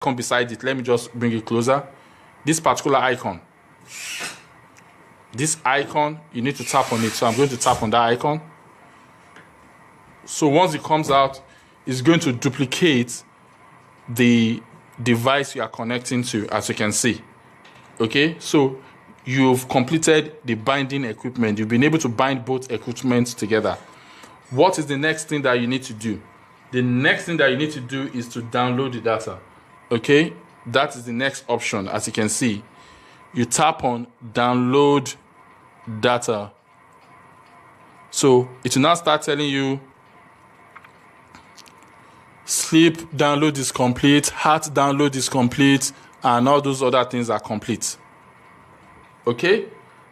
icon beside it, let me just bring it closer. This particular icon, you need to tap on it. So I'm going to tap on that icon. So once it comes out, it's going to duplicate the device you are connecting to, as you can see. Okay, so you've completed the binding equipment. You've been able to bind both equipments together. What is the next thing that you need to do? The next thing that you need to do is to download the data. Okay, that is the next option. As you can see, you tap on download data. So it will now start telling you sleep download is complete, heart download is complete, and all those other things are complete. Okay,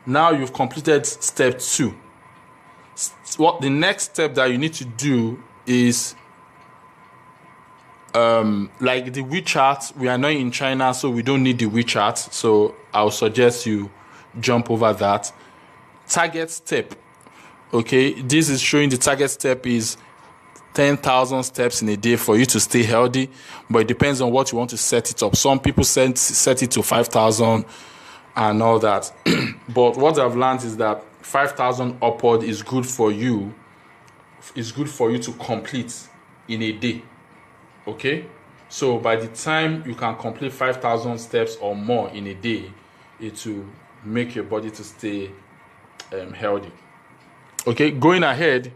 now you've completed step 2. What the next step that you need to do is like the WeChat. We are not in China, so we don't need the WeChat. So I'll suggest you jump over that. Target step. Okay, this is showing the target step is 10,000 steps in a day for you to stay healthy, but it depends on what you want to set it up. Some people set it to 5,000 and all that. But what I've learned is that 5,000 upward is good for you. It's good for you to complete in a day. Okay, so by the time you can complete 5,000 steps or more in a day, it will make your body to stay healthy. Okay, going ahead,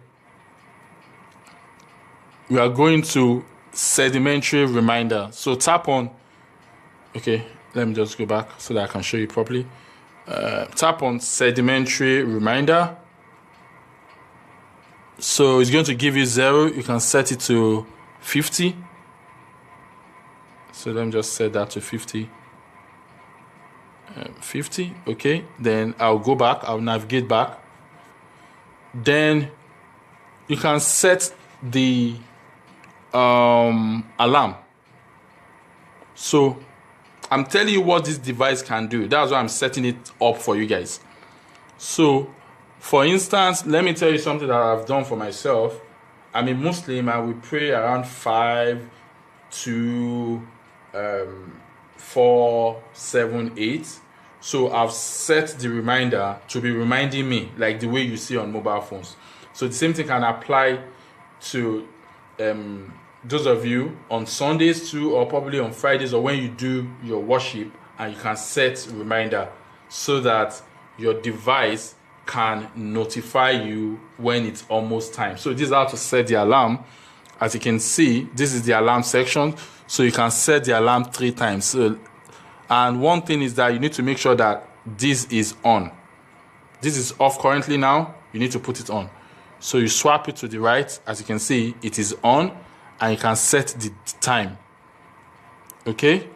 we are going to sedimentary reminder. So tap on, okay, let me just go back so that I can show you properly. Tap on sedimentary reminder. So it's going to give you 0. You can set it to 50. So let me just set that to 50. 50, okay. Then I'll go back, I'll navigate back. Then you can set the alarm. So I'm telling you what this device can do. That's why I'm setting it up for you guys. So for instance, let me tell you something that I've done for myself. I'm a Muslim and we pray around 5 to 4, 7, 8. So I've set the reminder to be reminding me, like the way you see on mobile phones. So the same thing can apply to those of you on Sundays too, or probably on Fridays, or when you do your worship, and you can set reminder so that your device can notify you when it's almost time. So this is how to set the alarm. As you can see, this is the alarm section. So you can set the alarm 3 times. And one thing is that you need to make sure that this is on. This is off currently now. You need to put it on. So you swap it to the right. As you can see, it is on, and you can set the time. Okay? You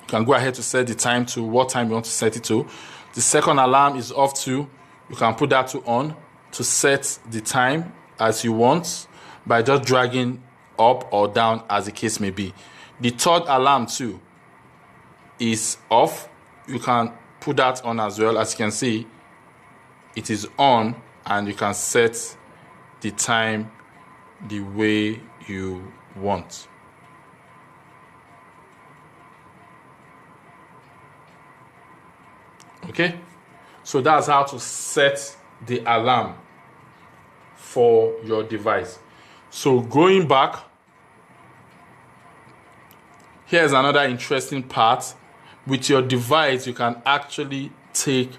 can go ahead to set the time to what time you want to set it to. The second alarm is off too. You can put that to on to set the time as you want by just dragging up or down as the case may be. The third alarm too is off. You can put that on as well. As you can see, it is on, and you can set the time the way you want. Okay, so that's how to set the alarm for your device. So going back, here's another interesting part. With your device, you can actually take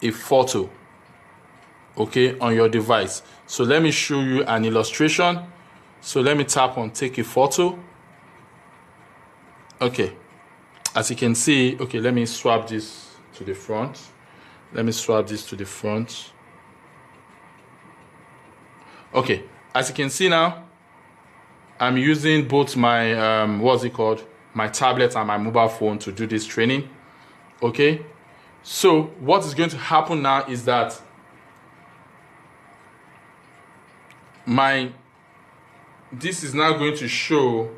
a photo, okay, on your device. So let me show you an illustration. So let me tap on take a photo. Okay, as you can see, okay, let me swap this to the front. Let me swap this to the front. Okay, as you can see now, I'm using both my my tablet and my mobile phone to do this training. Okay, so what is going to happen now is that this is now going to show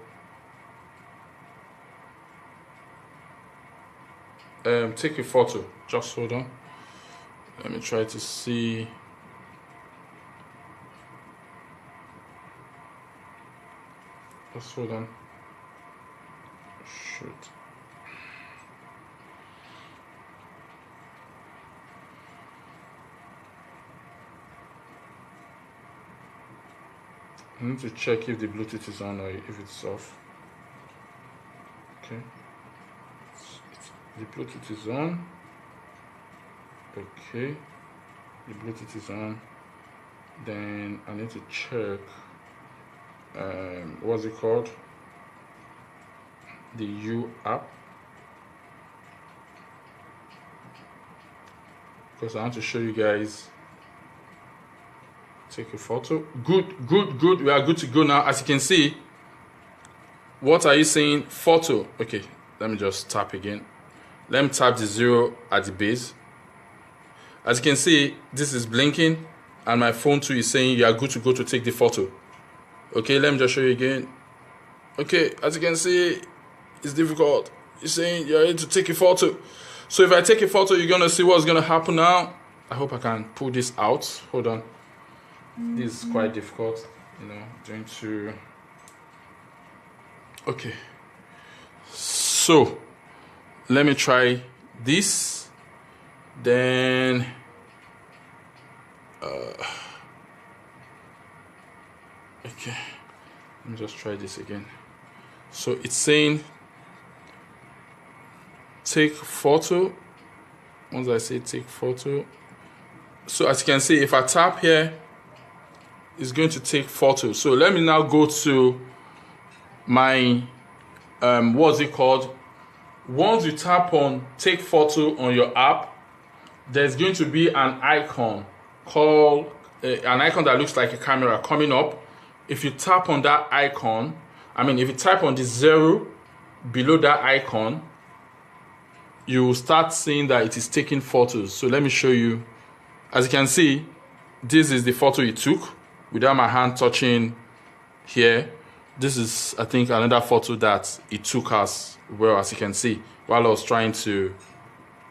take a photo. Just hold on, let me try to see. Just hold on. should. I need to check if the Bluetooth is on or if it's off. Okay. The Bluetooth is on. Okay. The Bluetooth is on. Then I need to check what's it called? The U app. Because I want to show you guys. Take a photo. Good. We are good to go now. As you can see, what are you saying? Photo. Okay, let me just tap again. Let me tap the 0 at the base. As you can see, this is blinking, and my phone too is saying you are good to go to take the photo. Okay, let me just show you again. Okay, as you can see, it's difficult. It's saying you're ready to take a photo. So if I take a photo, you're gonna see what's gonna happen now. I hope I can pull this out. Hold on. This is quite difficult, going to. Okay, so let me try this, then okay, let me just try this again. So it's saying take photo. Once I say take photo, so as you can see, if I tap here, it's going to take photos. So let me now go to my what's it called? Once you tap on take photo on your app, there's going to be an icon called an icon that looks like a camera coming up. If you tap on that icon, if you type on the 0 below that icon, you will start seeing that it is taking photos. So let me show you. As you can see, this is the photo it took without my hand touching here. This is, I think, another photo that it took as well, as you can see, while I was trying to,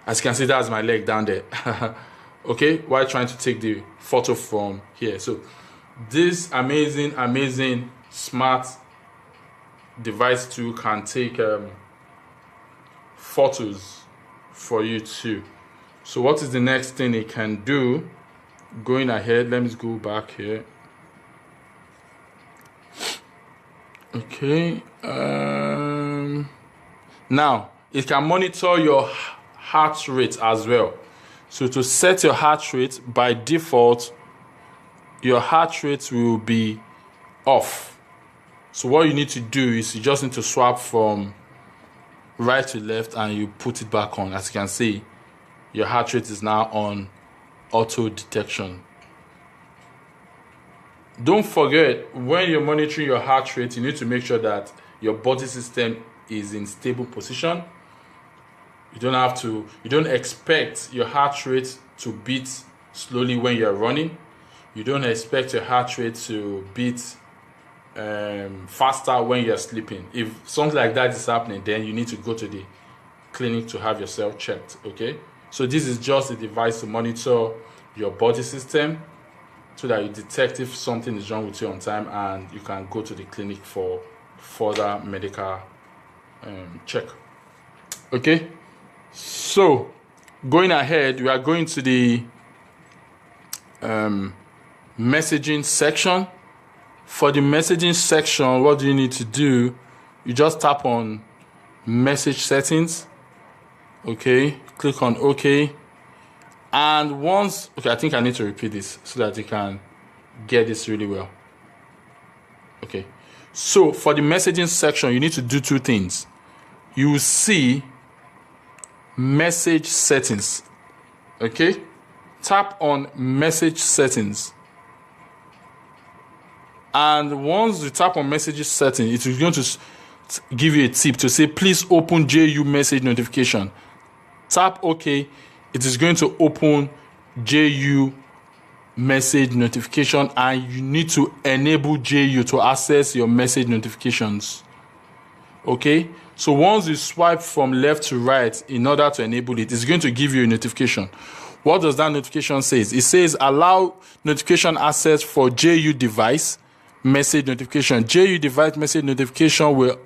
as you can see, that's my leg down there. Okay, while trying to take the photo from here. So this amazing smart device too can take photos for you too. So what is the next thing it can do? Going ahead, let me go back here. Okay, now it can monitor your heart rate as well. So to set your heart rate, by default, your heart rate will be off. So what you need to do is you just need to swap from right to left and you put it back on. As you can see, your heart rate is now on auto detection. Don't forget, when you're monitoring your heart rate, you need to make sure that your body system is in stable position. You don't expect your heart rate to beat slowly when you're running. You don't expect your heart rate to beat faster when you're sleeping. If something like that is happening, then you need to go to the clinic to have yourself checked. Okay, so this is just a device to monitor your body system so that you detect if something is wrong with you on time, and you can go to the clinic for further medical check. Okay, so going ahead, we are going to the messaging section. For the messaging section, what do you need to do? You just tap on message settings. Okay, click on OK. And once, okay, I think I need to repeat this so that you can get this really well. Okay, so for the messaging section, you need to do two things. You will see message settings. Okay, tap on message settings. And once you tap on message settings, it is going to give you a tip to say, please open JU message notification. Tap OK. It is going to open JU message notification, and you need to enable JU to access your message notifications. Okay, so once you swipe from left to right in order to enable it, it's going to give you a notification. What does that notification say? It says allow notification access for JU device message notification. JU device message notification will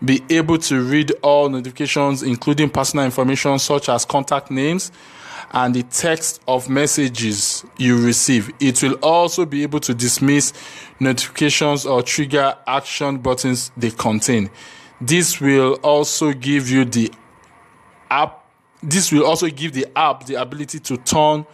be able to read all notifications, including personal information such as contact names and the text of messages you receive. It will also be able to dismiss notifications or trigger action buttons they contain. This will also give the app the ability to turn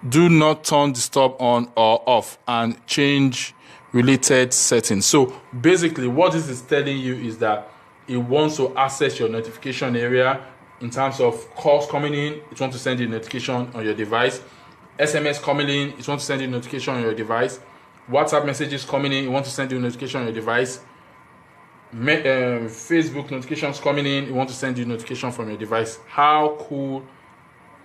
do not turn disturb on or off and change related settings. So basically what this is telling you is that it wants to access your notification area in terms of calls coming in. It wants to send you a notification on your device. SMS coming in, it wants to send you a notification on your device. WhatsApp messages coming in, it wants to send you a notification on your device. Facebook notifications coming in, it wants to send you a notification from your device. How cool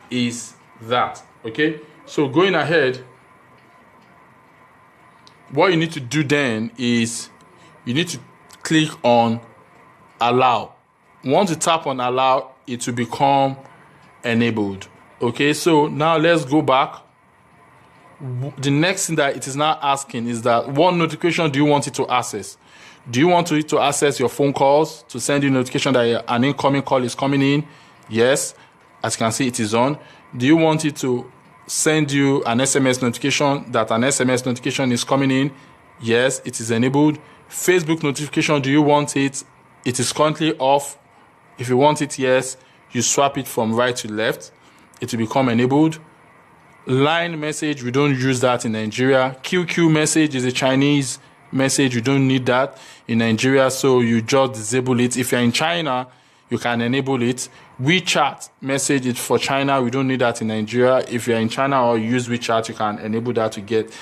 is that? Okay, so going ahead, what you need to do then is you need to click on allow. Once you tap on allow, it will become enabled. Okay, so now let's go back. The next thing that it is now asking is that what notification do you want it to access? Do you want it to access your phone calls, to send you a notification that an incoming call is coming in? Yes, as you can see, it is on. Do you want it to send you an SMS notification that an SMS notification is coming in? Yes, it is enabled. Facebook notification, do you want it? It is currently off. If you want it, yes, you swap it from right to left. It will become enabled. Line message, we don't use that in Nigeria. QQ message is a Chinese message. You don't need that in Nigeria, so you just disable it. If you're in China, you can enable it. WeChat message is for China. We don't need that in Nigeria. If you're in China or use WeChat, you can enable that to get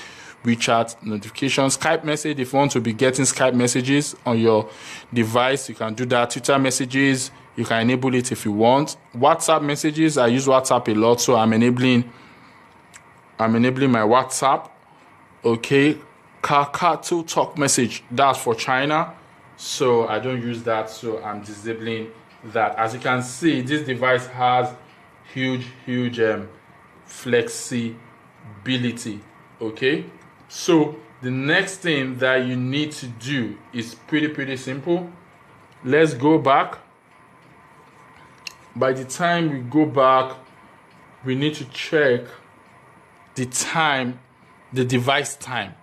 WeChat notifications. Skype message, if you want to be getting Skype messages on your device, you can do that. Twitter messages, you can enable it if you want. WhatsApp messages, I use WhatsApp a lot, so I'm enabling my WhatsApp. Okay, Kakao Talk message, that's for China, so I don't use that, so I'm disabling that. As you can see, this device has huge flexibility. Okay, so the next thing that you need to do is pretty simple. Let's go back. By the time we go back, we need to check the time, the device time.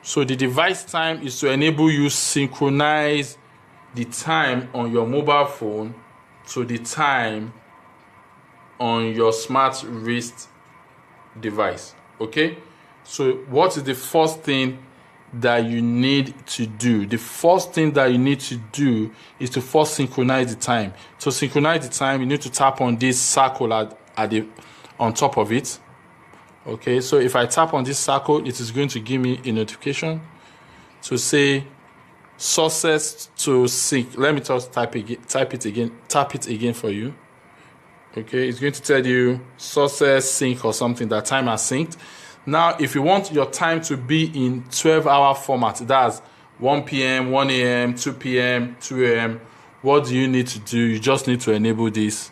So the device time is to enable you synchronize the time on your mobile phone to the time on your smart wrist device. Okay, so what is the first thing that you need to do? The first thing that you need to do is to first synchronize the time. To synchronize the time, you need to tap on this circle on top of it. Okay, so if I tap on this circle, it is going to give me a notification to say sources to sync. Let me just tap it again for you. Okay, it's going to tell you sources sync or something, that time has synced. Now, if you want your time to be in 12-hour format, that's 1 p.m., 1 a.m., 2 p.m., 2 a.m., what do you need to do? You just need to enable this.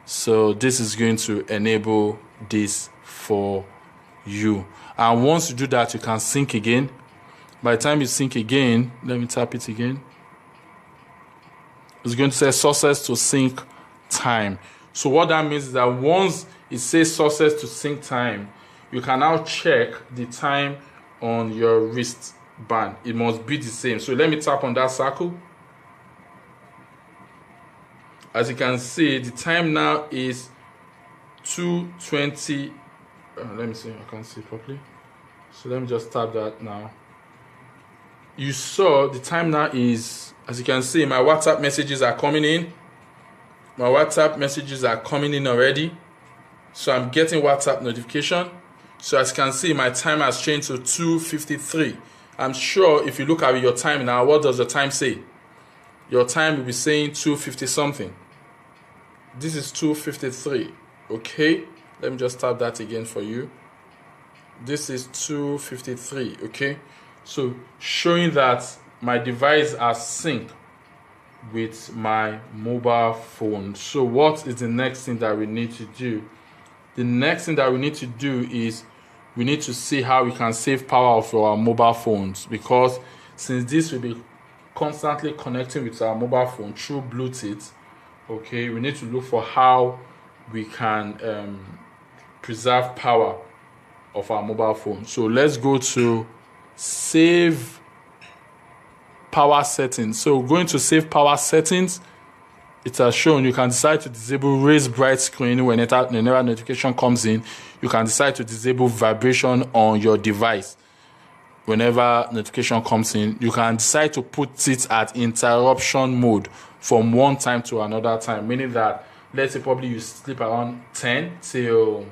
So this is going to enable this for you. And once you do that, you can sync again. By the time you sync again, let me tap it again. It's going to say sources to sync time. So what that means is that once it says sources to sync time, you can now check the time on your wristband. It must be the same. So let me tap on that circle. As you can see, the time now is 2:20. Let me see, I can't see properly. So let me just tap that now. You saw the time now is, as you can see, my WhatsApp messages are coming in. My WhatsApp messages are coming in already. So I'm getting WhatsApp notification. So as you can see, my time has changed to 2:53. I'm sure if you look at your time now, what does the time say? Your time will be saying 2:50 something. This is 2:53. Okay, let me just tap that again for you. This is 2:53. Okay, so showing that my device has synced with my mobile phone. So what is the next thing that we need to do? The next thing that we need to do is we need to see how we can save power of our mobile phones, because since this will be constantly connecting with our mobile phone through Bluetooth, okay, we need to look for how we can preserve power of our mobile phone. So let's go to save power settings. So going to save power settings, it has shown you can decide to disable raise bright screen whenever notification comes in. You can decide to disable vibration on your device whenever notification comes in. You can decide to put it at interruption mode from one time to another time, meaning that, let's say probably you sleep around 10 till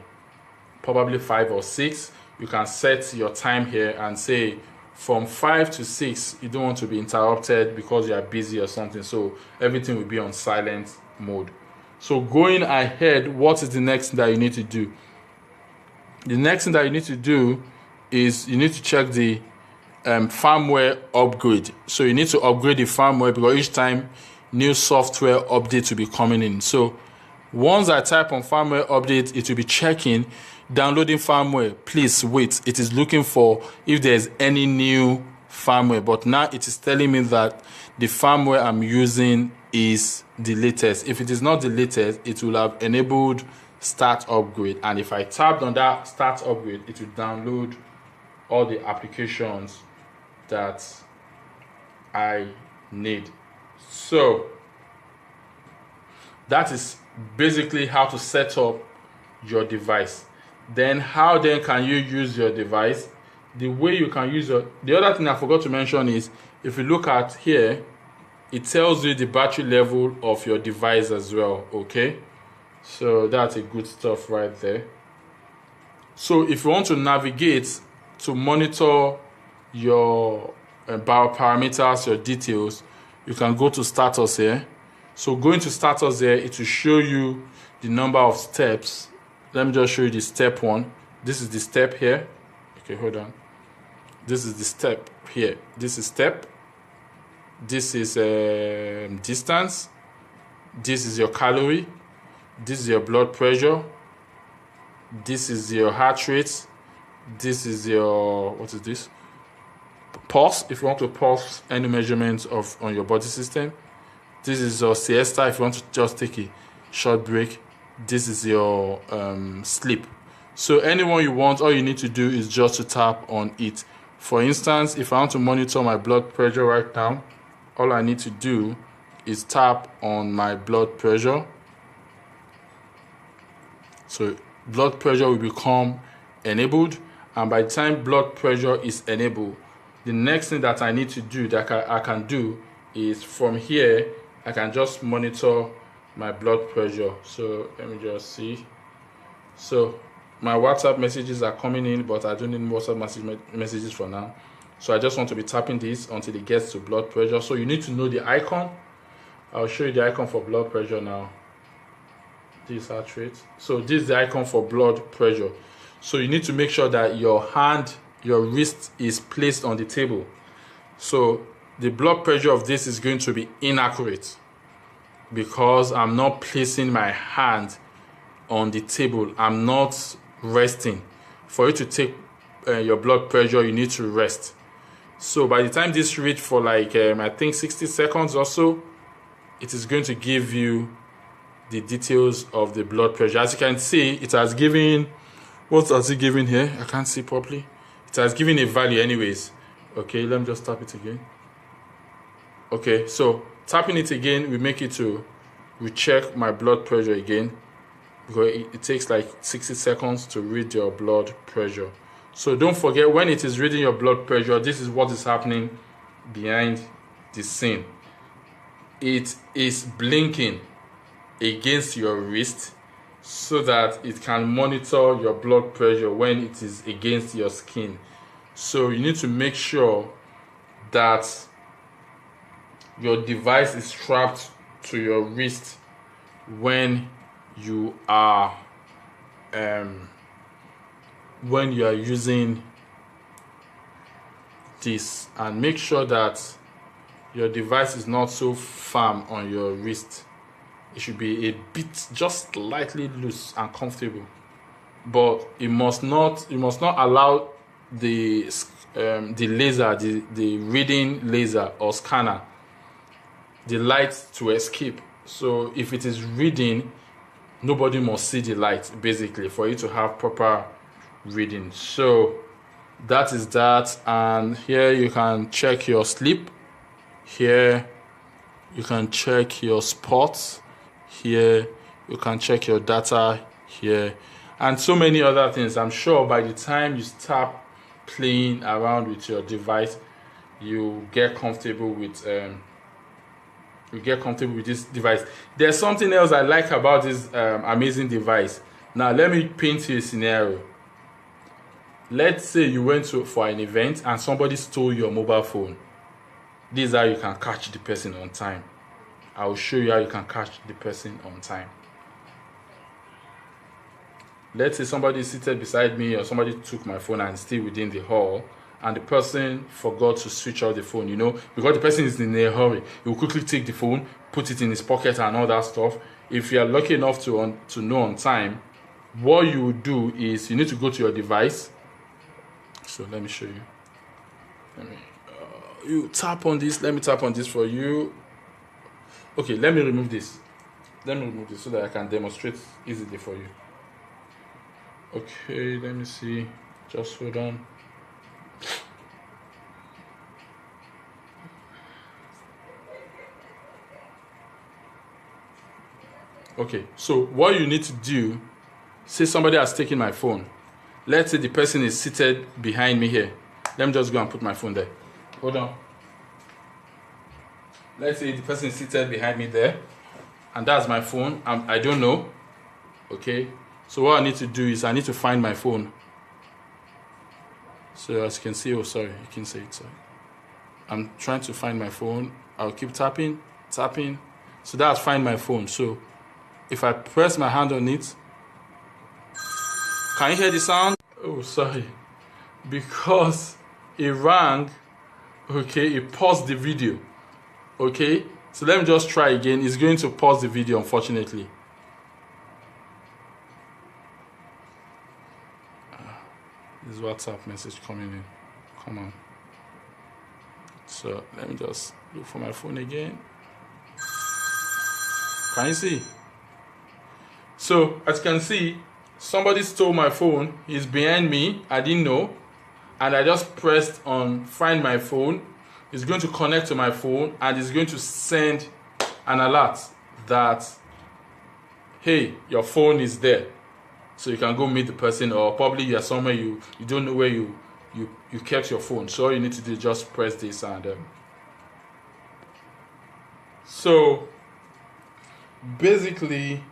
probably 5 or 6. You can set your time here and say from 5 to 6 you don't want to be interrupted because you are busy or something, so everything will be on silent mode. So going ahead, what is the next thing that you need to do? The next thing that you need to do is you need to check the firmware upgrade. So you need to upgrade the firmware because each time new software update will be coming in. So once I type on firmware update, it will be checking downloading firmware. Please wait, it is looking for if there's any new firmware, but now it is telling me that the firmware I'm using is the latest. If it is not the latest, it will have enabled start upgrade, and if I tapped on that start upgrade, it will download all the applications that I need. So that is basically how to set up your device. Then how then can you use your device? The way you can use the other thing I forgot to mention is, if you look at here, it tells you the battery level of your device as well, okay? So that's a good stuff right there. So if you want to navigate to monitor your bioparameters, your details, you can go to status here. So going to status here, it will show you the number of steps. Let me just show you the step 1. This is the step here. Okay, hold on. This is the step here. This is step. This is distance. This is your calorie. This is your blood pressure. This is your heart rate. This is your, what is this? Pulse, if you want to pulse any measurements on your body system. This is your siesta, if you want to just take a short break. This is your sleep. So anyone you want, all you need to do is just to tap on it. For instance, if I want to monitor my blood pressure right now, all I need to do is tap on my blood pressure. So blood pressure will become enabled, and by the time blood pressure is enabled, the next thing that I need to do, that I can do, is from here I can just monitor my blood pressure. So let me just see. So my WhatsApp messages are coming in, but I don't need WhatsApp messages for now. So I just want to be tapping this until it gets to blood pressure. So you need to know the icon. I'll show you the icon for blood pressure now. This heart rate. So this is the icon for blood pressure. So you need to make sure that your hand, your wrist is placed on the table. So the blood pressure of this is going to be inaccurate because I'm not placing my hand on the table. I'm not resting. For you to take your blood pressure, you need to rest. So by the time this reads for like I think 60 seconds or so, it is going to give you the details of the blood pressure. As you can see, it has given, what has it given here? I can't see properly. It has given a value anyways. Okay, let me just tap it again. Okay, so tapping it again will make it to recheck my blood pressure again, because it takes like 60 seconds to read your blood pressure. So don't forget, when it is reading your blood pressure, this is what is happening behind the scene. It is blinking against your wrist so that it can monitor your blood pressure when it is against your skin. So you need to make sure that your device is strapped to your wrist when you are using this, and make sure that your device is not so firm on your wrist. It should be a bit, just slightly loose and comfortable, but you must not allow the laser, the reading laser or scanner the light to escape. So if it is reading, nobody must see the light, basically, for you to have proper reading. So that is that. And here you can check your sleep. Here you can check your sports. Here you can check your data. Here, and so many other things. I'm sure by the time you start playing around with your device, you get comfortable with this device. There's something else I like about this amazing device. Now let me paint you a scenario. Let's say you went for an event and somebody stole your mobile phone. This is how you can catch the person on time. I will show you how you can catch the person on time. Let's say somebody is seated beside me, or somebody took my phone and is still within the hall, and the person forgot to switch out the phone, because the person is in a hurry. He will quickly take the phone, put it in his pocket and all that stuff. If you are lucky enough to know on time, what you would do is you need to go to your device. So let me show you. You tap on this. Let me tap on this for you. Okay, let me remove this. So that I can demonstrate easily for you. Okay, let me see. Just hold on. Okay, so what you need to do, say somebody has taken my phone. Let's say the person is seated behind me here. Let me just go and put my phone there. Hold on. Let's say the person is seated behind me there, and that's my phone. I don't know. Okay, so what I need to do is I need to find my phone. So as you can see, you can see it. Sorry. I'm trying to find my phone. I'll keep tapping. So that's find my phone. So if I press my hand on it, can you hear the sound? Oh, sorry. Because it rang, okay, it paused the video. Okay, so let me just try again. It's going to pause the video, unfortunately. This WhatsApp message coming in. Come on. So let me just look for my phone again. Can you see? So as you can see, somebody stole my phone. He's behind me. I didn't know. And I just pressed on find my phone. It's going to connect to my phone and it's going to send an alert that, hey, your phone is there. So you can go meet the person, or probably you are somewhere you don't know where you kept your phone. So all you need to do is just press this, and so basically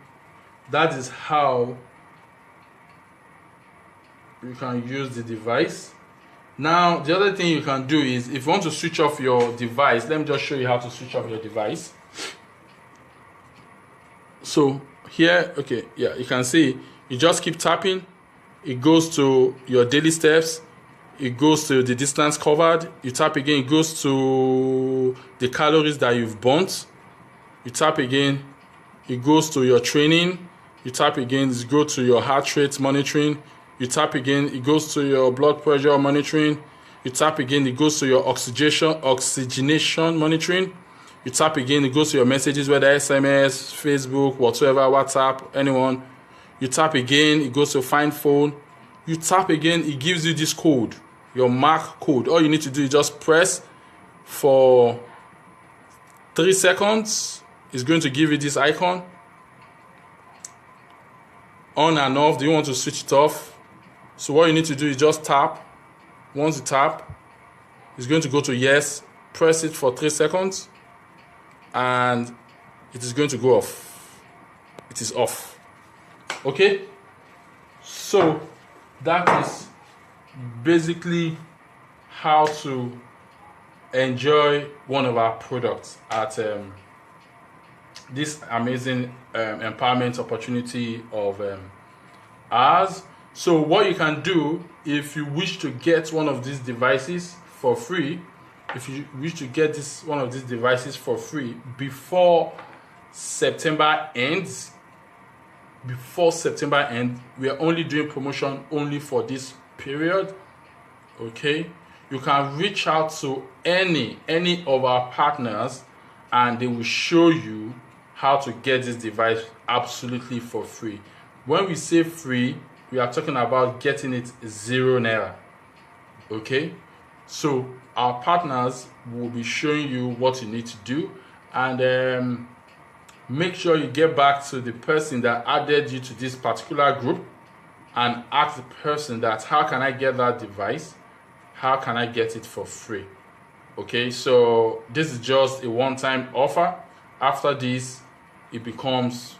that is how you can use the device. Now the other thing you can do is, if you want to switch off your device, let me just show you how to switch off your device. So here, okay, yeah, you can see you just keep tapping. It goes to your daily steps. It goes to the distance covered. You tap again, it goes to the calories that you've burnt. You tap again, it goes to your training. You tap again, it goes to your heart rate monitoring. You tap again, it goes to your blood pressure monitoring. You tap again, it goes to your oxygenation monitoring. You tap again, it goes to your messages, whether SMS, Facebook, whatsoever, WhatsApp, anyone. You tap again, it goes to find phone. You tap again, it gives you this code, your mark code. All you need to do is just press for 3 seconds. It's going to give you this icon. On and off. Do you want to switch it off? So what you need to do is just tap. Once you tap, it's going to go to yes. Press it for 3 seconds. And it is going to go off. It is off. Okay, so that is basically how to enjoy one of our products at this amazing empowerment opportunity of ours. So what you can do, if you wish to get one of these devices for free, before September ends, we are only doing promotion only for this period. Okay, you can reach out to any of our partners and they will show you how to get this device absolutely for free. When we say free, we are talking about getting it 0 naira. Okay, so our partners will be showing you what you need to do, and make sure you get back to the person that added you to this particular group and ask the person that, how can I get that device? How can I get it for free? Okay, so this is just a one-time offer. After this, it becomes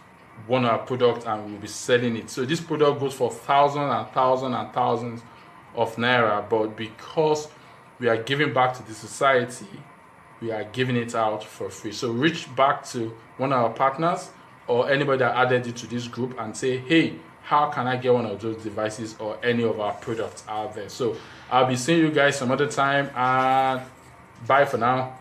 one of our products and we'll be selling it. So this product goes for thousands and thousands and thousands of naira, but because we are giving back to the society, we are giving it out for free. So reach back to one of our partners or anybody that added you to this group and say, hey, how can I get one of those devices or any of our products out there? So I'll be seeing you guys some other time, and bye for now.